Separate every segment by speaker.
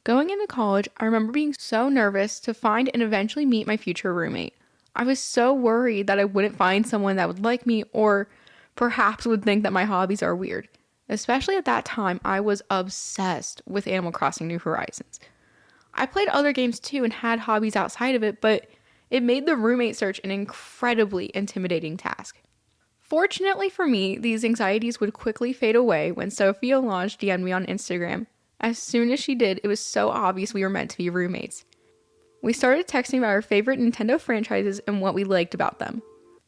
Speaker 1: Going into college, I remember being so nervous to find and eventually meet my future roommate. I was so worried that I wouldn't find someone that would like me or perhaps would think that my hobbies are weird. Especially at that time, I was obsessed with Animal Crossing New Horizons. I played other games too and had hobbies outside of it, but it made the roommate search an incredibly intimidating task. Fortunately for me, these anxieties would quickly fade away when Sophie Alonge DM'd me on Instagram. As soon as she did, it was so obvious we were meant to be roommates. We started texting about our favorite Nintendo franchises and what we liked about them.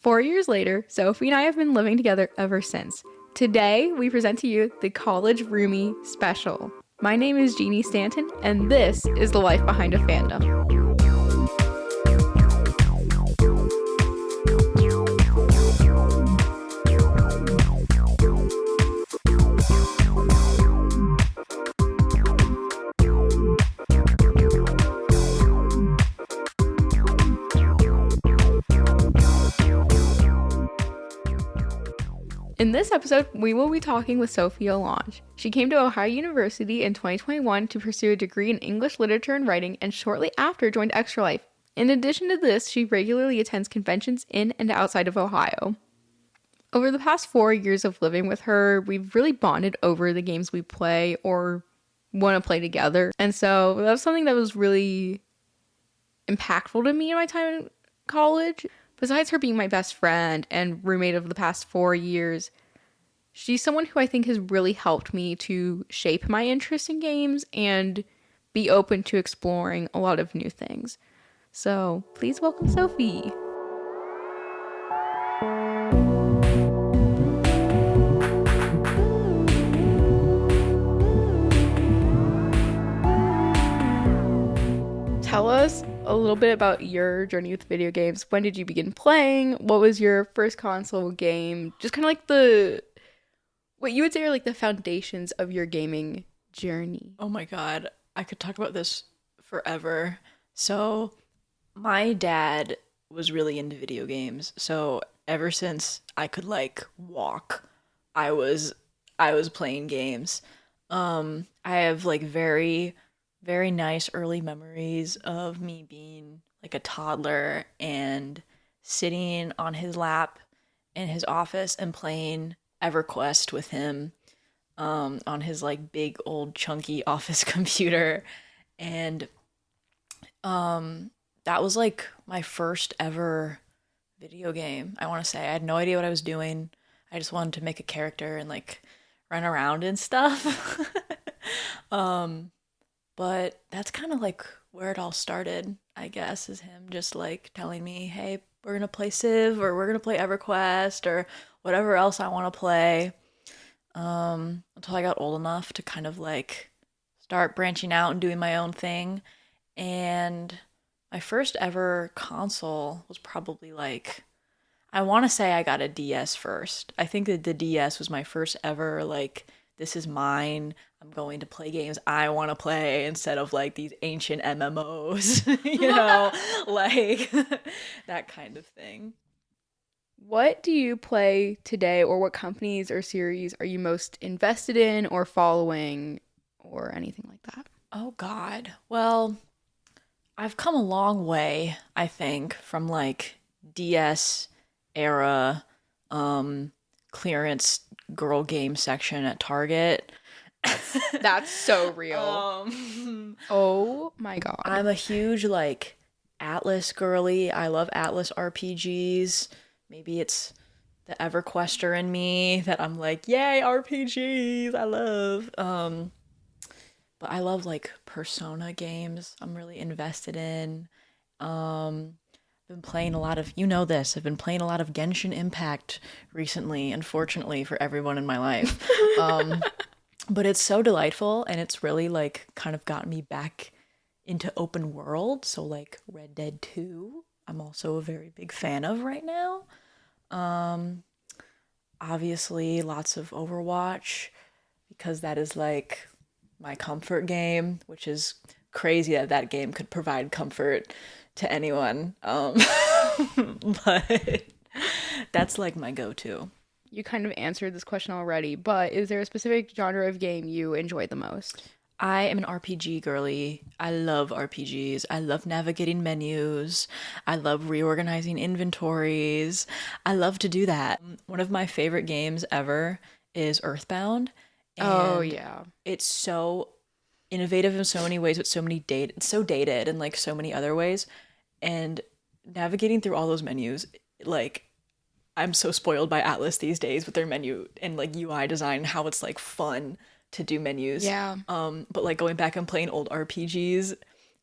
Speaker 1: 4 years later, Sophie and I have been living together ever since. Today, we present to you the College Roomie Special. My name is Jeanie Stanton, and this is the life behind a fandom. In this episode, we will be talking with Sophie Alonge. She came to Ohio University in 2021 to pursue a degree in English literature and writing, and shortly after joined Extra Life. In addition to this, she regularly attends conventions in and outside of Ohio. Over the past 4 years of living with her, we've really bonded over the games we play or want to play together. And so that was something that was really impactful to me in my time in college. Besides her being my best friend and roommate of the past 4 years, she's someone who I think has really helped me to shape my interest in games and be open to exploring a lot of new things. So please welcome Sophie. Tell us a little bit about your journey with video games. When did you begin playing? What was your first console game? Just kind of like what you would say are like the foundations of your gaming journey.
Speaker 2: Oh my God, I could talk about this forever. So, my dad was really into video games. So, ever since I could like walk, I was playing games. I have like very nice early memories of me being like a toddler and sitting on his lap in his office and playing EverQuest with him on his like big old chunky office computer. And that was like my first ever video game, I want to say. I had no idea what I was doing. I just wanted to make a character and like run around and stuff. But that's kind of like where it all started, I guess, is him just like telling me, hey, we're going to play Civ or we're going to play EverQuest or whatever else I want to play. Until I got old enough to kind of like start branching out and doing my own thing. And my first ever console was probably like, I want to say I got a DS first. I think that the DS was my first ever like, this is mine. I'm going to play games I want to play instead of like these ancient MMOs, like that kind of thing.
Speaker 1: What do you play today, or what companies or series are you most invested in or following or anything like that?
Speaker 2: Oh God. Well, I've come a long way, I think, from like DS era clearance girl game section at Target.
Speaker 1: That's so real. Oh my God.
Speaker 2: I'm a huge like Atlas girly. I love Atlas RPGs. Maybe it's the EverQuester in me that I'm like, yay, RPGs, I love. But I love like Persona games. I'm really invested in. Been playing a lot of, you know this, I've been playing a lot of Genshin Impact recently, unfortunately for everyone in my life. But it's so delightful, and it's really like kind of got me back into open world. So like Red Dead 2, I'm also a very big fan of right now. Obviously lots of Overwatch because that is like my comfort game, which is crazy that that game could provide comfort to anyone. But that's like my go-to.
Speaker 1: You kind of answered this question already, but is there a specific genre of game you enjoy the most?
Speaker 2: I am an RPG girly. I love RPGs. I love navigating menus. I love reorganizing inventories. I love to do that. One of my favorite games ever is Earthbound,
Speaker 1: Oh,
Speaker 2: and
Speaker 1: yeah.
Speaker 2: it's so innovative in so many ways, but it's so dated in like so many other ways. And navigating through all those menus, like I'm so spoiled by Atlas these days with their menu and like UI design, how it's like fun to do menus.
Speaker 1: Yeah.
Speaker 2: But like going back and playing old RPGs,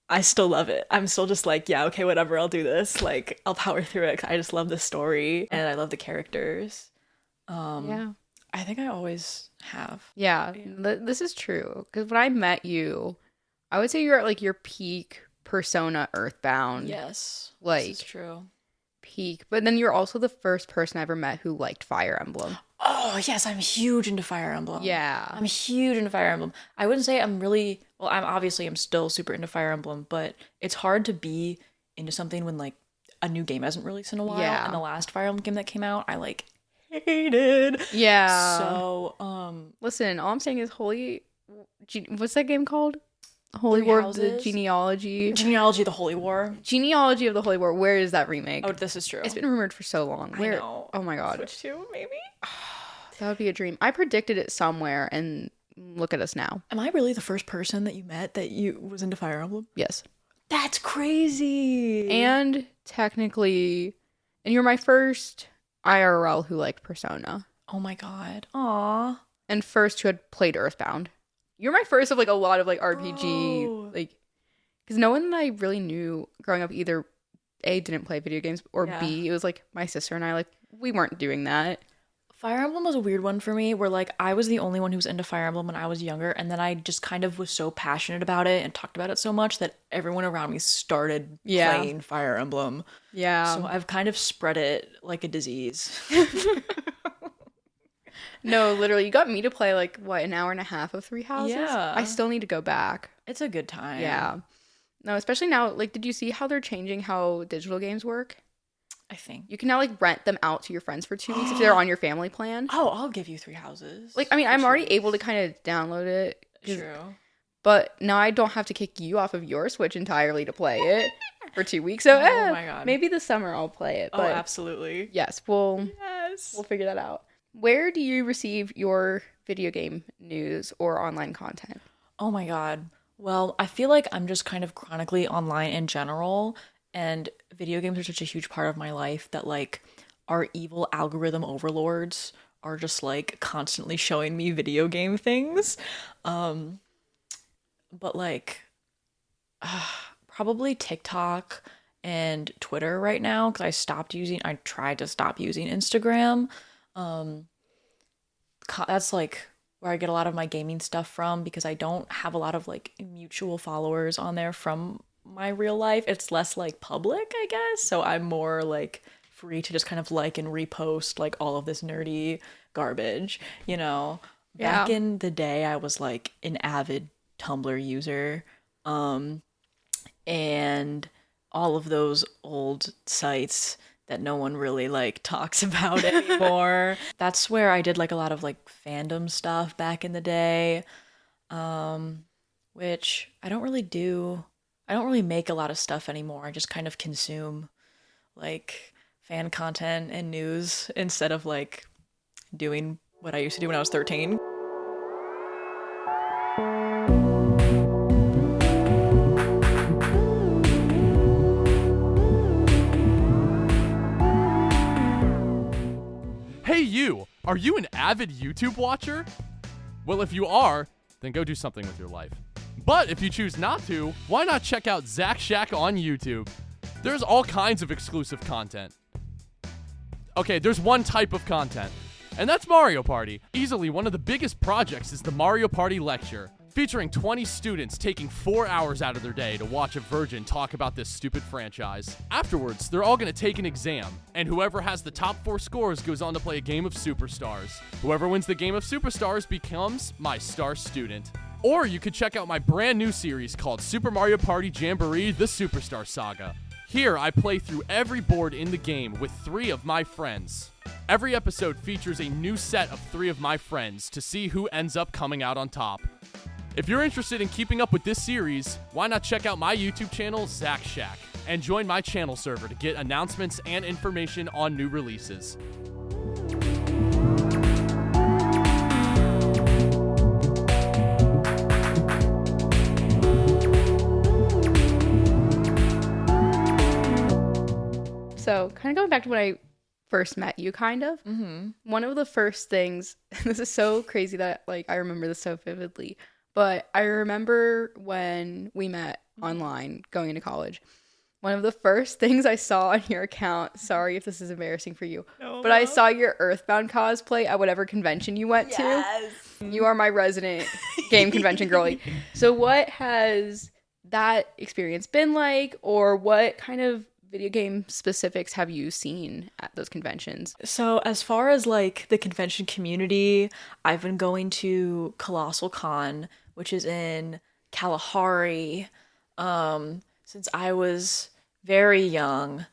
Speaker 2: I still love it. I'm still just like, yeah, okay, whatever, I'll do this. Like I'll power through it 'cause I just love the story and I love the characters.
Speaker 1: Yeah.
Speaker 2: I think I always have.
Speaker 1: Yeah. This is true. Because when I met you, I would say you're at like your peak Persona Earthbound.
Speaker 2: Yes,
Speaker 1: Like,
Speaker 2: this is true.
Speaker 1: peak. But then you're also the first person I ever met who liked Fire Emblem.
Speaker 2: Oh, yes, I'm huge into Fire Emblem.
Speaker 1: Yeah.
Speaker 2: I'm huge into Fire Emblem. I wouldn't say I'm really, well, I'm still super into Fire Emblem, but it's hard to be into something when like a new game hasn't released in a while.
Speaker 1: Yeah.
Speaker 2: And the last Fire Emblem game that came out, I like hated.
Speaker 1: Yeah.
Speaker 2: So,
Speaker 1: Listen, all I'm saying is what's that game called? Holy
Speaker 2: Three
Speaker 1: War of the
Speaker 2: Houses?
Speaker 1: Genealogy.
Speaker 2: Genealogy of the Holy War.
Speaker 1: Genealogy of the Holy War. Where is that remake?
Speaker 2: Oh, this is true.
Speaker 1: It's been rumored for so long. Where?
Speaker 2: I know.
Speaker 1: Oh my god.
Speaker 2: Switch 2, maybe?
Speaker 1: That would be a dream. I predicted it somewhere and look at us now.
Speaker 2: Am I really the first person that you met that you was into Fire Emblem?
Speaker 1: Yes.
Speaker 2: That's crazy.
Speaker 1: And technically, and you're my first IRL who liked Persona.
Speaker 2: Oh my god. Aw.
Speaker 1: And first who had played Earthbound. You're my first of like a lot of like RPG,
Speaker 2: Oh.
Speaker 1: like, because no one that I really knew growing up either A, didn't play video games, or
Speaker 2: Yeah.
Speaker 1: B, it was like my sister and I, like, we weren't doing that.
Speaker 2: Fire Emblem was a weird one for me where like I was the only one who was into Fire Emblem when I was younger, and then I just kind of was so passionate about it and talked about it so much that everyone around me started
Speaker 1: Yeah.
Speaker 2: playing Fire Emblem.
Speaker 1: Yeah.
Speaker 2: So I've kind of spread it like a disease.
Speaker 1: No, literally, you got me to play like, what, an hour and a half of Three Houses?
Speaker 2: Yeah.
Speaker 1: I still need to go back.
Speaker 2: It's a good time.
Speaker 1: Yeah. No, especially now, like, did you see how they're changing how digital games work?
Speaker 2: I think.
Speaker 1: You can now, like, rent them out to your friends for 2 weeks if they're on your family plan.
Speaker 2: Oh, I'll give you Three Houses.
Speaker 1: Like, I mean,
Speaker 2: for
Speaker 1: I'm
Speaker 2: 2
Speaker 1: already
Speaker 2: weeks.
Speaker 1: able to kind of download it.
Speaker 2: True.
Speaker 1: But now I don't have to kick you off of your Switch entirely to play it for 2 weeks. So,
Speaker 2: Oh my God.
Speaker 1: maybe this summer I'll play it.
Speaker 2: Oh,
Speaker 1: But
Speaker 2: absolutely.
Speaker 1: yes, we'll
Speaker 2: Yes.
Speaker 1: figure that out. Where do you receive your video game news or online content?
Speaker 2: Oh my God. Well, I feel like I'm just kind of chronically online in general, and video games are such a huge part of my life that like our evil algorithm overlords are just like constantly showing me video game things. But like probably TikTok and Twitter right now because I tried to stop using Instagram. That's like where I get a lot of my gaming stuff from because I don't have a lot of like mutual followers on there from my real life. It's less like public, I guess. So I'm more like free to just kind of like and repost like all of this nerdy garbage, you know. Back
Speaker 1: Yeah.
Speaker 2: in the day I was like an avid Tumblr user. And all of those old sites that no one really like talks about anymore. That's where I did like a lot of like fandom stuff back in the day. Which I don't really do. I don't really make a lot of stuff anymore. I just kind of consume like fan content and news instead of like doing what I used to do when I was 13.
Speaker 3: Hey you! Are you an avid YouTube watcher? Well, if you are, then go do something with your life. But if you choose not to, why not check out Zach Shack on YouTube? There's all kinds of exclusive content. Okay, there's one type of content, and that's Mario Party. Easily one of the biggest projects is the Mario Party Lecture, featuring 20 students taking 4 hours out of their day to watch a virgin talk about this stupid franchise. Afterwards, they're all gonna take an exam, and whoever has the top 4 scores goes on to play a game of Superstars. Whoever wins the game of Superstars becomes my star student. Or you could check out my brand new series called Super Mario Party Jamboree: The Superstar Saga. Here, I play through every board in the game with 3 of my friends. Every episode features a new set of 3 of my friends to see who ends up coming out on top. If you're interested in keeping up with this series, why not check out my YouTube channel, Zach Shack, and join my channel server to get announcements and information on new releases.
Speaker 1: So, kind of going back to when I first met you, one of the first things, this is so crazy that like I remember this so vividly, but I remember when we met online going into college, one of the first things I saw on your account, sorry if this is embarrassing for you, but I saw your Earthbound cosplay at whatever convention you went to. You are my resident game convention girly. So what has that experience been like, or what kind of video game specifics have you seen at those conventions?
Speaker 2: So as far as like the convention community, I've been going to Colossal Con, which is in Kalahari, since I was very young.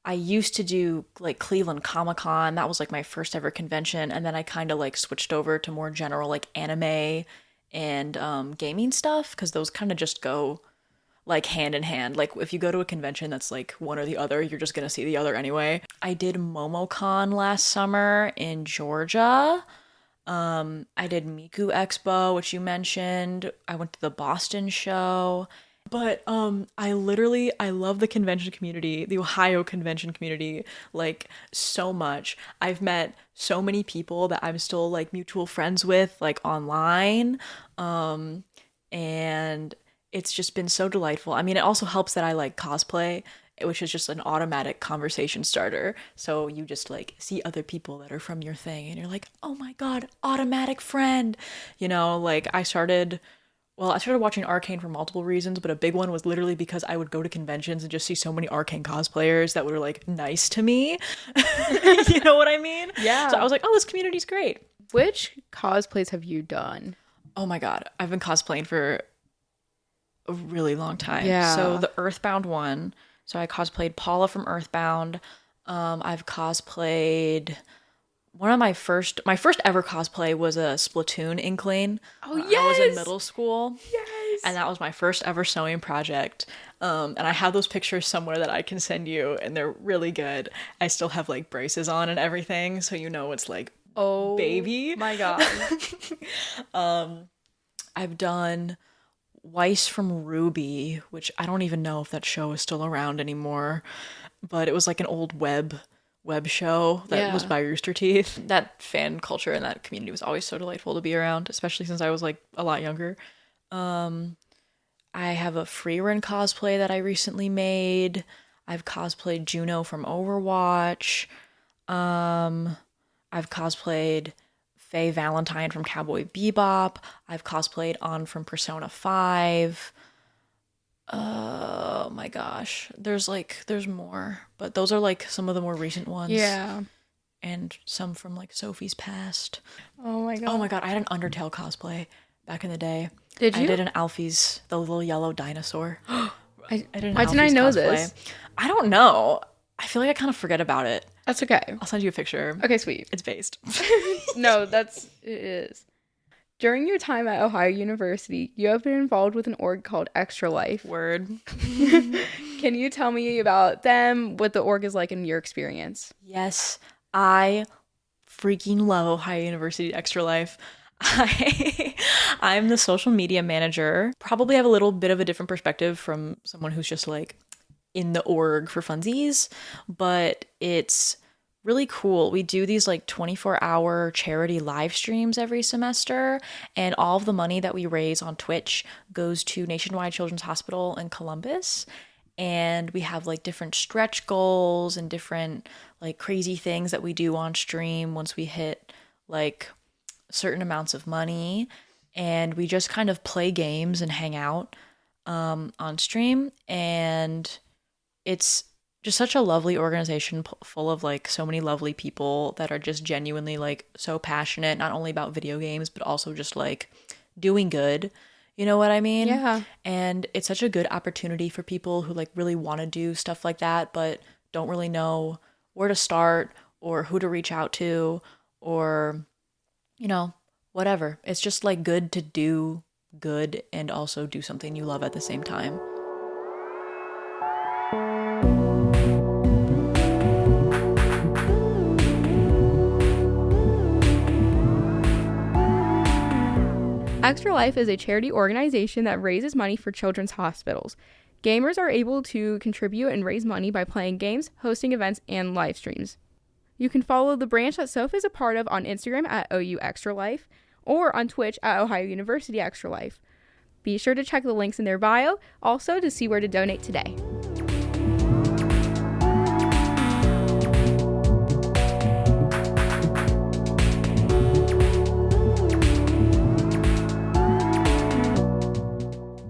Speaker 2: I used to do like Cleveland Comic Con. That was like my first ever convention, and then I kind of like switched over to more general like anime and gaming stuff, because those kind of just go like hand in hand. Like if you go to a convention that's like one or the other, you're just gonna see the other anyway. I did MomoCon last summer in Georgia. I did Miku Expo, which you mentioned. I went to the Boston show. But I love the convention community, the Ohio convention community, like so much. I've met so many people that I'm still like mutual friends with, like online. And it's just been so delightful. I mean, it also helps that I like cosplay, which is just an automatic conversation starter. So you just like see other people that are from your thing and you're like, oh my God, automatic friend. You know, like I started watching Arcane for multiple reasons, but a big one was literally because I would go to conventions and just see so many Arcane cosplayers that were like nice to me. You know what I mean?
Speaker 1: Yeah.
Speaker 2: So I was like, oh, this community's great.
Speaker 1: Which cosplays have you done?
Speaker 2: Oh my God. I've been cosplaying for a really long time.
Speaker 1: Yeah.
Speaker 2: So the Earthbound one. So I cosplayed Paula from Earthbound. I've cosplayed one of my first ever cosplay was a Splatoon Inkling.
Speaker 1: Oh,
Speaker 2: I was in
Speaker 1: yes!
Speaker 2: middle school.
Speaker 1: Yes.
Speaker 2: And that was my first ever sewing project. And I have those pictures somewhere that I can send you, and they're really good. I still have like braces on and everything, so you know it's like baby.
Speaker 1: My God.
Speaker 2: I've done Weiss from Ruby, which I don't even know if that show is still around anymore, but it was like an old web show that was by Rooster Teeth. That fan culture and that community was always so delightful to be around, especially since I was like a lot younger. I have a Freerun cosplay that I recently made. I've cosplayed Juno from Overwatch. I've cosplayed Faye Valentine from Cowboy Bebop. I've cosplayed On from Persona 5. Oh my gosh. There's more, but those are like some of the more recent ones.
Speaker 1: Yeah.
Speaker 2: And some from like Sophie's past.
Speaker 1: Oh my God.
Speaker 2: Oh my God, I had an Undertale cosplay back in the day.
Speaker 1: Did you?
Speaker 2: I did an Alfie's, the little yellow dinosaur.
Speaker 1: Why didn't I know this?
Speaker 2: I don't know. I feel like I kind of forget about it.
Speaker 1: That's okay.
Speaker 2: I'll send you a picture.
Speaker 1: Okay, sweet.
Speaker 2: It's based.
Speaker 1: No, it is. During your time at Ohio University, you have been involved with an org called Extra Life.
Speaker 2: Word.
Speaker 1: Can you tell me about them, what the org is like in your experience?
Speaker 2: Yes, I freaking love Ohio University Extra Life. I'm the social media manager. Probably have a little bit of a different perspective from someone who's just like in the org for funsies, but it's really cool. We do these like 24-hour charity live streams every semester, and all of the money that we raise on Twitch goes to Nationwide Children's Hospital in Columbus. And we have like different stretch goals and different like crazy things that we do on stream once we hit like certain amounts of money. And we just kind of play games and hang out on stream. And it's just such a lovely organization full of like so many lovely people that are just genuinely like so passionate, not only about video games, but also just like doing good. You know what I mean?
Speaker 1: Yeah.
Speaker 2: And it's such a good opportunity for people who like really want to do stuff like that, but don't really know where to start or who to reach out to or, you know, whatever. It's just like good to do good and also do something you love at the same time.
Speaker 1: Extra Life is a charity organization that raises money for children's hospitals. Gamers are able to contribute and raise money by playing games, hosting events, and live streams. You can follow the branch that Sophie is a part of on Instagram at OU Extra Life or on Twitch at Ohio University Extra Life. Be sure to check the links in their bio also to see where to donate today.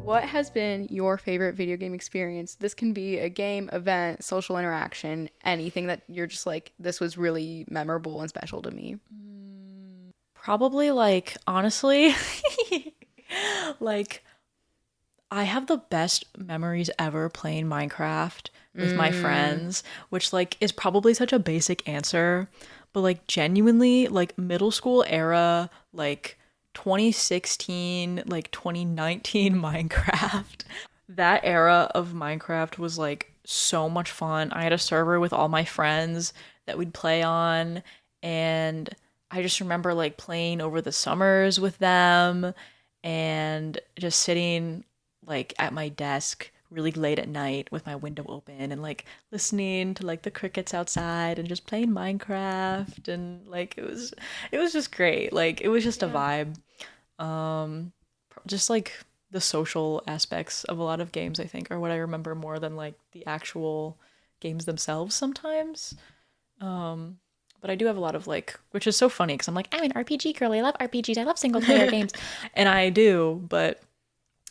Speaker 1: What has been your favorite video game experience? This can be a game, event, social interaction, anything that you're just like, this was really memorable and special to me.
Speaker 2: Probably, like, honestly, like, I have the best memories ever playing Minecraft with my friends, which, like, is probably such a basic answer, but, like, genuinely, like, middle school era, like, 2016, like 2019 Minecraft. That era of Minecraft was like so much fun. I had a server with all my friends that we'd play on, and I just remember like playing over the summers with them and just sitting like at my desk really late at night with my window open and like listening to like the crickets outside and just playing Minecraft, and like it was just great. Like it was just a vibe. Just like the social aspects of a lot of games, I think, are what I remember more than like the actual games themselves sometimes. But I do have a lot of like, which is so funny because I'm like, I'm an RPG girl. I love RPGs. I love single player games. And I do, but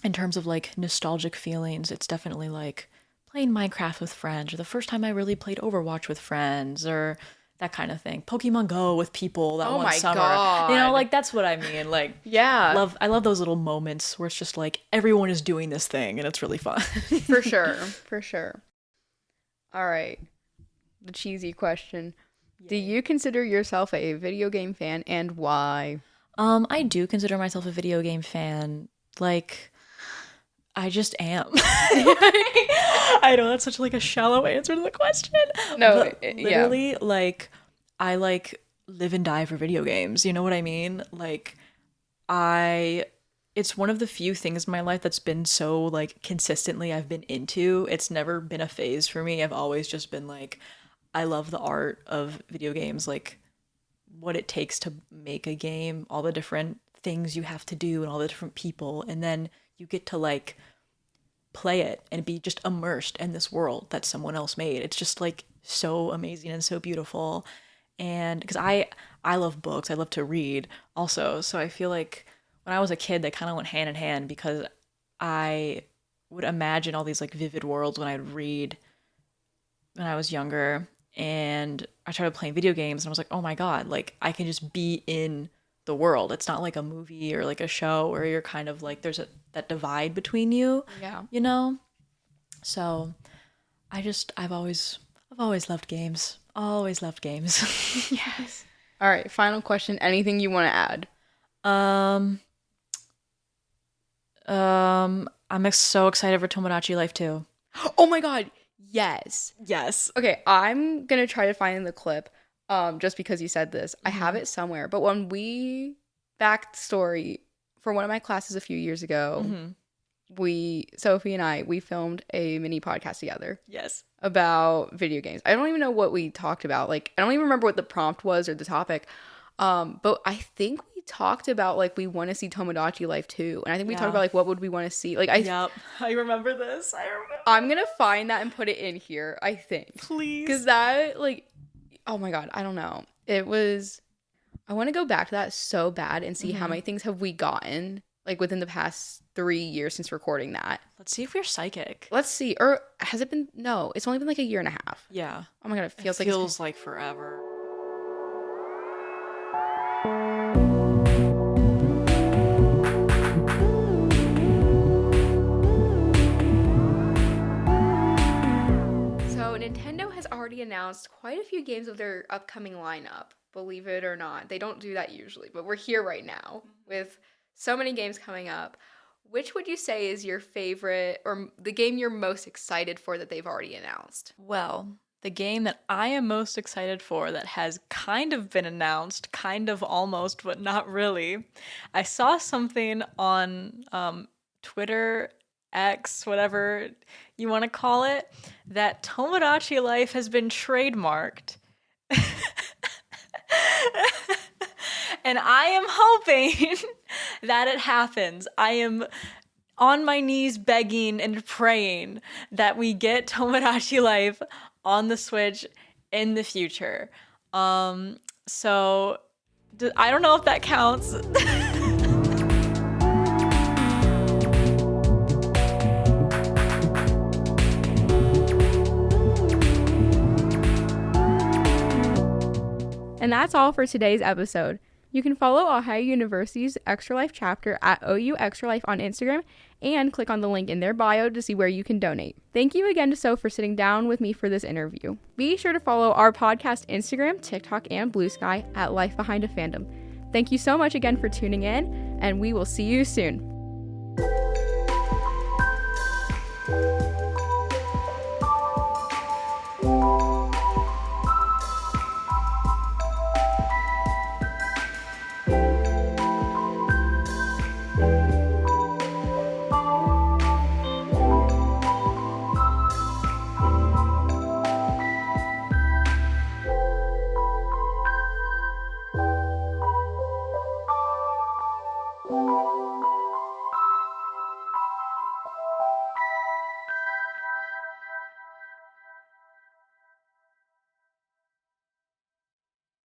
Speaker 2: in terms of like nostalgic feelings, it's definitely like playing Minecraft with friends, or the first time I really played Overwatch with friends, or that kind of thing. Pokemon Go with people that one summer.
Speaker 1: God.
Speaker 2: You know, like that's what I mean. Like,
Speaker 1: Yeah.
Speaker 2: I love those little moments where it's just like everyone is doing this thing and it's really fun.
Speaker 1: For sure. For sure. All right. The cheesy question. Do you consider yourself a video game fan, and why?
Speaker 2: I do consider myself a video game fan. Like, I just am. I know that's such like a shallow answer to the question.
Speaker 1: No,
Speaker 2: but literally, like, I like live and die for video games. You know what I mean? Like, it's one of the few things in my life that's been so like consistently I've been into. It's never been a phase for me. I've always just been like, I love the art of video games, like what it takes to make a game, all the different things you have to do and all the different people, and then you get to like play it and be just immersed in this world that someone else made. It's just like so amazing and so beautiful. And because I love books, I love to read also, so I feel like when I was a kid they kind of went hand in hand, because I would imagine all these like vivid worlds when I'd read when I was younger, and I started playing video games and I was like, oh my god, like I can just be in the world. It's not like a movie or like a show where you're kind of like there's that divide between you.
Speaker 1: Yeah.
Speaker 2: You know? So I've always loved games. Always loved games.
Speaker 1: Yes. All right, final question. Anything you want to add?
Speaker 2: I'm so excited for Tomodachi Life 2.
Speaker 1: Oh my god. Yes.
Speaker 2: Yes.
Speaker 1: Okay, I'm going to try to find the clip just because you said this. I have it somewhere. But when we backstory for one of my classes a few years ago, Sophie and I filmed a mini podcast together.
Speaker 2: Yes.
Speaker 1: About video games. I don't even know what we talked about. Like, I don't even remember what the prompt was or the topic. But I think we talked about like we want to see Tomodachi Life 2, and I think we talked about like what would we want to see. Like,
Speaker 2: I remember this.
Speaker 1: I'm gonna find that and put it in here. I think,
Speaker 2: please,
Speaker 1: because that like, oh my god, I don't know. It was. I want to go back to that so bad and see how many things have we gotten like within the past 3 years since recording that.
Speaker 2: Let's see if we're psychic.
Speaker 1: Let's see. Or has it been? No, it's only been like a year and a half.
Speaker 2: Yeah.
Speaker 1: Oh my god, it feels
Speaker 2: like forever.
Speaker 1: So Nintendo has already announced quite a few games of their upcoming lineup. Believe it or not, they don't do that usually, but we're here right now with so many games coming up. Which would you say is your favorite or the game you're most excited for that they've already announced?
Speaker 2: Well, the game that I am most excited for that has kind of been announced, kind of almost, but not really. I saw something on Twitter, X, whatever you want to call it, that Tomodachi Life has been trademarked. And I am hoping that it happens. I am on my knees begging and praying that we get Tomodachi Life on the Switch in the future. So I don't know if that counts.
Speaker 1: And that's all for today's episode. You can follow Ohio University's Extra Life chapter at OU Extra Life on Instagram and click on the link in their bio to see where you can donate. Thank you again to Soph for sitting down with me for this interview. Be sure to follow our podcast Instagram, TikTok, and Blue Sky at Life Behind a Fandom. Thank you so much again for tuning in, and we will see you soon.